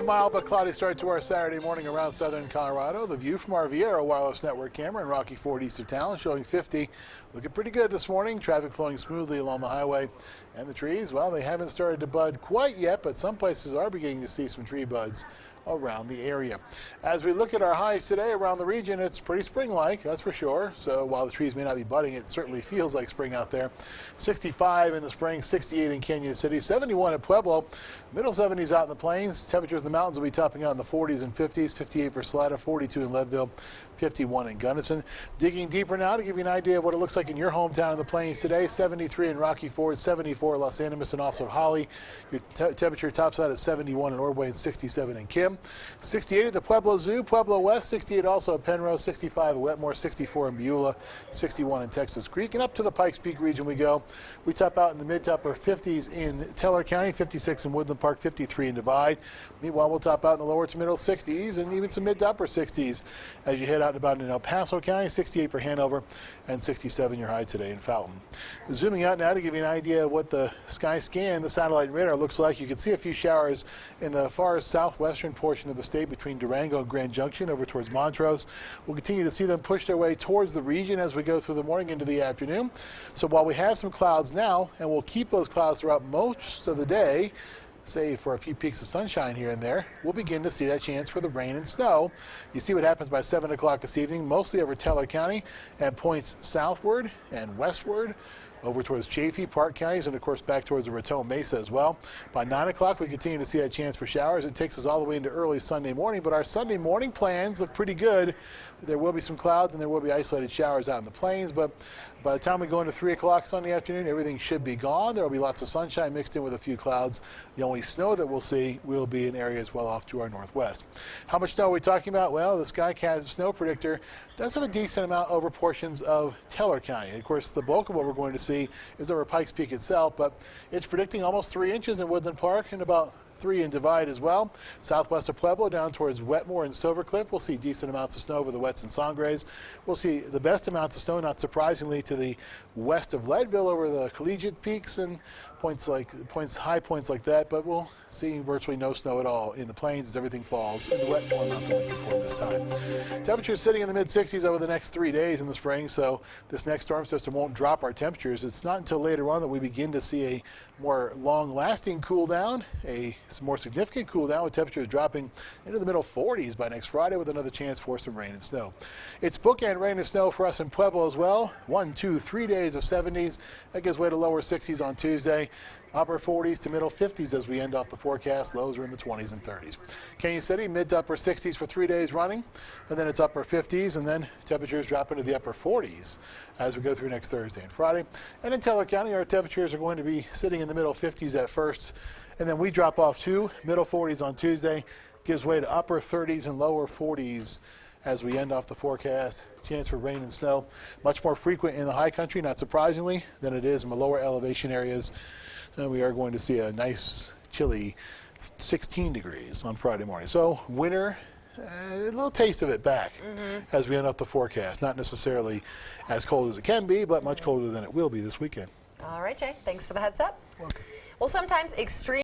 A mild but cloudy start to our Saturday morning around southern Colorado. The view from our Viera wireless network camera in Rocky Ford east of town showing 50. Looking pretty good this morning. Traffic flowing smoothly along the highway. And the trees, well, they haven't started to bud quite yet, but some places are beginning to see some tree buds around the area. As we look at our highs today around the region, it's pretty spring-like, that's for sure. So while the trees may not be budding, it certainly feels like spring out there. 65 in the spring, 68 in Canyon City, 71 at Pueblo, middle 70s out in the plains. Temperatures in the mountains will be topping out in the 40s and 50s, 58 for Salida, 42 in Leadville, 51 in Gunnison. Digging deeper now to give you an idea of what it looks like in your hometown in the plains today. 73 in Rocky Ford, 74 in Los Animas and also at Holly. Your temperature tops out at 71 in Ordway and 67 in Kim. 68 at the Pueblo Zoo, Pueblo West, 68 also at Penrose, 65 at Wetmore, 64 in Beulah, 61 in Texas Creek. And up to the Pikes Peak region we go. We top out in the mid to upper 50s in Teller County, 56 in Woodland Park, 53 in Divide. Meanwhile, we'll top out in the lower to middle 60s and even some mid to upper 60s as you head out and about in El Paso County, 68 for Hanover and 67 your high today in Fountain. Zooming out now to give you an idea of what the sky scan, the satellite radar looks like. You can see a few showers in the far southwestern portion of the state between Durango and Grand Junction over towards Montrose. We'll continue to see them push their way towards the region as we go through the morning into the afternoon. So while we have some clouds now, and we'll keep those clouds throughout most of the day, save for a few peaks of sunshine here and there, we'll begin to see that chance for the rain and snow. You see what happens by 7 o'clock this evening, mostly over Teller County and points southward and westward over towards Chaffee, Park counties, and of course back towards the Raton Mesa as well. By 9 o'clock, we continue to see that chance for showers. It takes us all the way into early Sunday morning, but our Sunday morning plans look pretty good. There will be some clouds and there will be isolated showers out in the plains, but by the time we go into 3 o'clock Sunday afternoon, everything should be gone. There will be lots of sunshine mixed in with a few clouds. The only snow that we'll see will be in areas well off to our northwest. How much snow are we talking about? Well, the SkyCast snow predictor does have a decent amount over portions of Teller County. Of course, the bulk of what we're going to see is over Pikes Peak itself, but it's predicting almost 3 inches in Woodland Park and about 3 in Divide as well. Southwest of Pueblo down towards Wetmore and Silver Cliff, we'll see decent amounts of snow over the Wets and Sangres. We'll see the best amounts of snow, not surprisingly, to the west of Leadville over the Collegiate Peaks and high points like that, but we'll see virtually no snow at all in the plains as everything falls in the wet form, not the winter form this time. Temperatures sitting in the mid-60s over the next 3 days in the spring, so this next storm system won't drop our temperatures. It's not until later on that we begin to see a more long-lasting cool down, a more significant cool down with temperatures dropping into the middle 40s by next Friday with another chance for some rain and snow. It's bookend rain and snow for us in Pueblo as well. 1, 2, 3 days of 70s. That gives way to lower 60s on Tuesday. Upper 40s to middle 50s as we end off the forecast. Lows are in the 20s and 30s. Canyon City, mid to upper 60s for 3 days running, and then it's upper 50s, and then temperatures drop into the upper 40s as we go through next Thursday and Friday. And in Teller County, our temperatures are going to be sitting in the middle 50s at first, and then we drop off to middle 40s on Tuesday, gives way to upper 30s and lower 40s as we end off the forecast. Chance for rain and snow, much more frequent in the high country, not surprisingly, than it is in the lower elevation areas. And we are going to see a nice chilly 16 degrees on Friday morning. So winter, a little taste of it back as we end up the forecast. Not necessarily as cold as it can be, but much colder than it will be this weekend. All right, Jay, thanks for the heads up. Welcome. Well, sometimes extreme